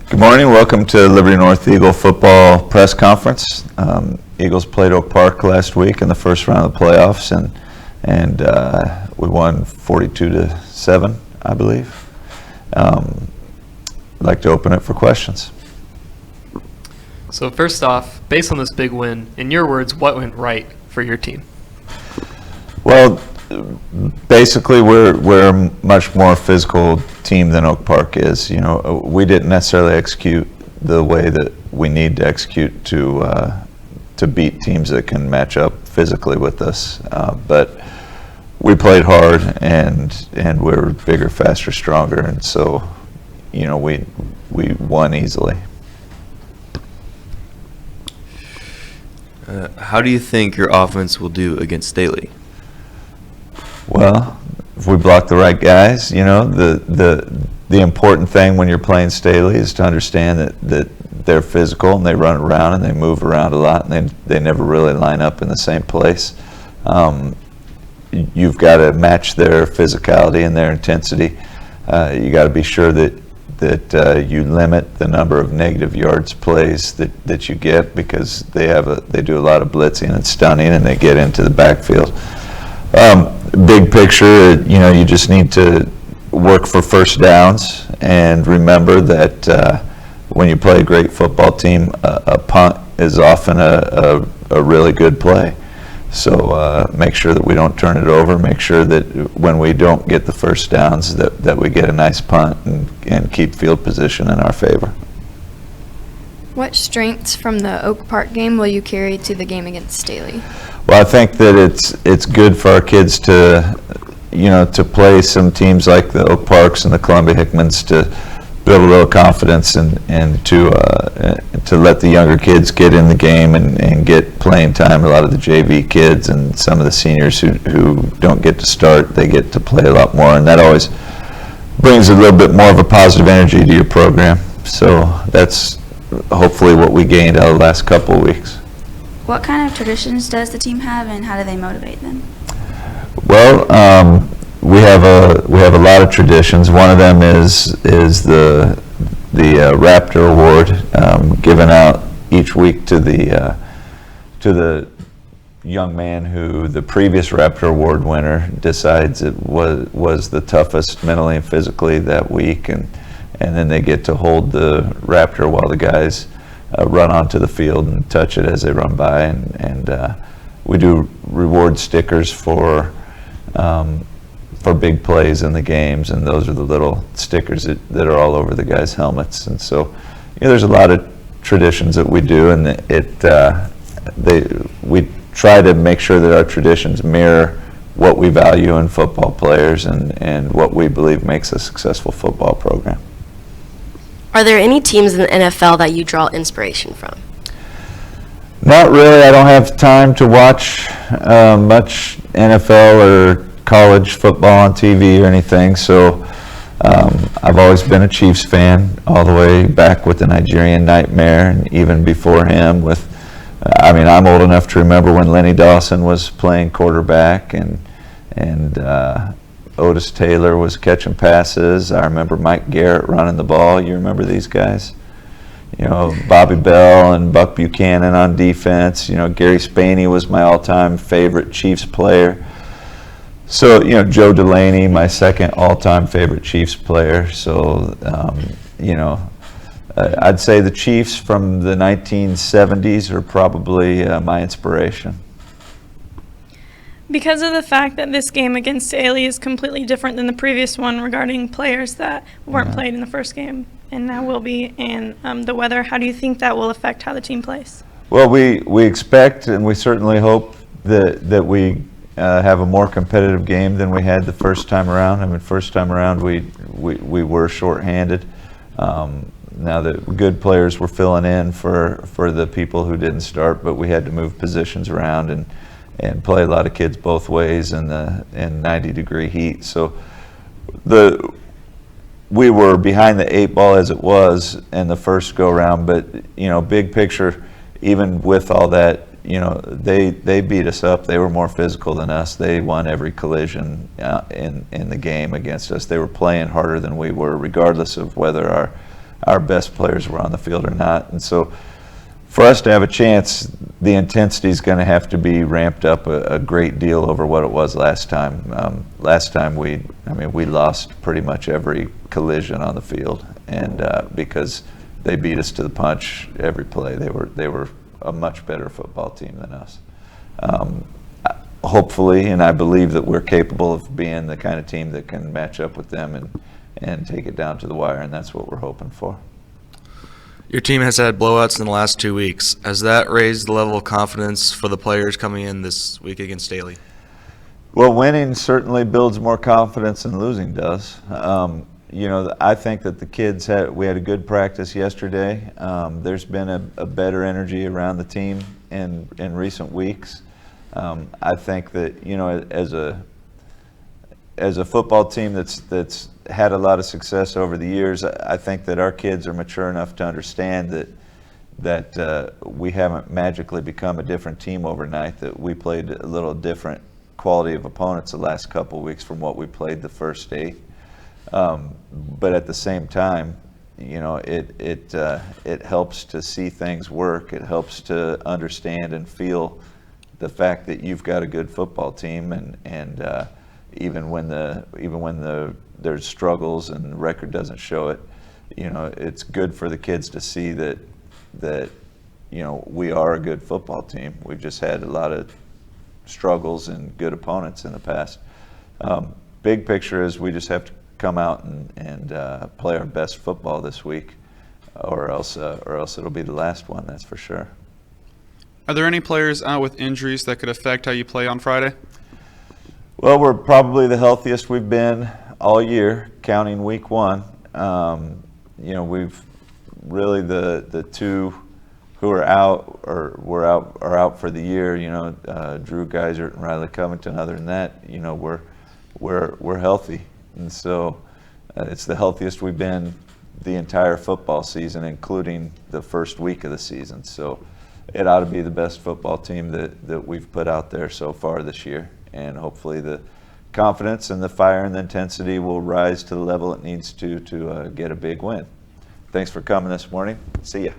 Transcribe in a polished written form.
Good morning. Welcome to Liberty North Eagle football press conference. Eagles played Oak Park last week in the first round of the playoffs, and we won 42-7, I believe. I'd like to open it for questions. So first off, based on this big win, in your words, what went right for your team? Well, basically, we're a much more physical team than Oak Park is. You know, we didn't necessarily execute the way that we need to execute to beat teams that can match up physically with us. But we played hard, and we're bigger, faster, stronger, and so, you know, we won easily. How do you think your offense will do against Staley? Well, if we block the right guys, you know, the important thing when you're playing Staley is to understand that they're physical and they run around and they move around a lot, and they never really line up in the same place. You've got to match their physicality and their intensity. You got to be sure that you limit the number of negative yards plays that you get, because they do a lot of blitzing and stunning, and they get into the backfield. Big picture, you know, you just need to work for first downs and remember that when you play a great football team, a punt is often a really good play. So make sure that we don't turn it over. Make sure that when we don't get the first downs, that we get a nice punt and keep field position in our favor. What strengths from the Oak Park game will you carry to the game against Staley? Well, I think that it's good for our kids to, you know, to play some teams like the Oak Parks and the Columbia Hickmans, to build a little confidence and to let the younger kids get in the game and get playing time. A lot of the JV kids and some of the seniors who don't get to start, they get to play a lot more, and that always brings a little bit more of a positive energy to your program. So that's hopefully what we gained out of the last couple of weeks. What kind of traditions does the team have, and how do they motivate them? Well, we have a lot of traditions. One of them is the Raptor Award, given out each week to the young man who the previous Raptor Award winner decides it was the toughest mentally and physically that week, and then they get to hold the Raptor while the guys run onto the field and touch it as they run by, and we do reward stickers for big plays in the games, and those are the little stickers that are all over the guys' helmets. And so, you know, there's a lot of traditions that we do, and we try to make sure that our traditions mirror what we value in football players and what we believe makes a successful football program. Are there any teams in the NFL that you draw inspiration from? Not really. I don't have time to watch much NFL or college football on TV or anything, so I've always been a Chiefs fan all the way back with the Nigerian Nightmare, and even before him with, I'm old enough to remember when Lenny Dawson was playing quarterback and Otis Taylor was catching passes. I remember Mike Garrett running the ball. You remember these guys? You know, Bobby Bell and Buck Buchanan on defense. You know, Gary Spaney was my all-time favorite Chiefs player. So, you know, Joe Delaney, my second all-time favorite Chiefs player. So, you know, I'd say the Chiefs from the 1970s are probably my inspiration. Because of the fact that this game against Staley is completely different than the previous one regarding players that weren't played in the first game and now will be, and the weather, how do you think that will affect how the team plays? Well, we expect and we certainly hope that we have a more competitive game than we had the first time around. First time around we were shorthanded. Now the good players were filling in for the people who didn't start, but we had to move positions around and play a lot of kids both ways in 90-degree heat. So we were behind the 8 ball as it was in the first go round, but you know, big picture, even with all that, you know, they beat us up. They were more physical than us. They won every collision in the game against us. They were playing harder than we were, regardless of whether our best players were on the field or not. And so for us to have a chance, the intensity is going to have to be ramped up a great deal over what it was last time. Last time we lost pretty much every collision on the field, and because they beat us to the punch every play. They were a much better football team than us. Hopefully, and I believe that we're capable of being the kind of team that can match up with them and take it down to the wire, and that's what we're hoping for. Your team has had blowouts in the last 2 weeks. Has that raised the level of confidence for the players coming in this week against Staley? Well, winning certainly builds more confidence than losing does. I think that the kids we had a good practice yesterday. There's been a better energy around the team in recent weeks. I think that as a football team that's had a lot of success over the years, I think that our kids are mature enough to understand that we haven't magically become a different team overnight, that we played a little different quality of opponents the last couple of weeks from what we played the first 8. But at the same time, it helps to see things work. It helps to understand and feel the fact that you've got a good football team, and even when there's struggles and the record doesn't show it, it's good for the kids to see that we are a good football team. We've just had a lot of struggles and good opponents in the past. Big picture is we just have to come out and play our best football this week, or else it'll be the last one, that's for sure. Are there any players out with injuries that could affect how you play on Friday? Well, we're probably the healthiest we've been all year, counting week 1. We've really the 2 who are out are out for the year. Drew Geisert and Riley Covington. Other than that, we're healthy, and so it's the healthiest we've been the entire football season, including the first week of the season. So it ought to be the best football team that we've put out there so far this year. And hopefully the confidence and the fire and the intensity will rise to the level it needs to get a big win. Thanks for coming this morning. See ya.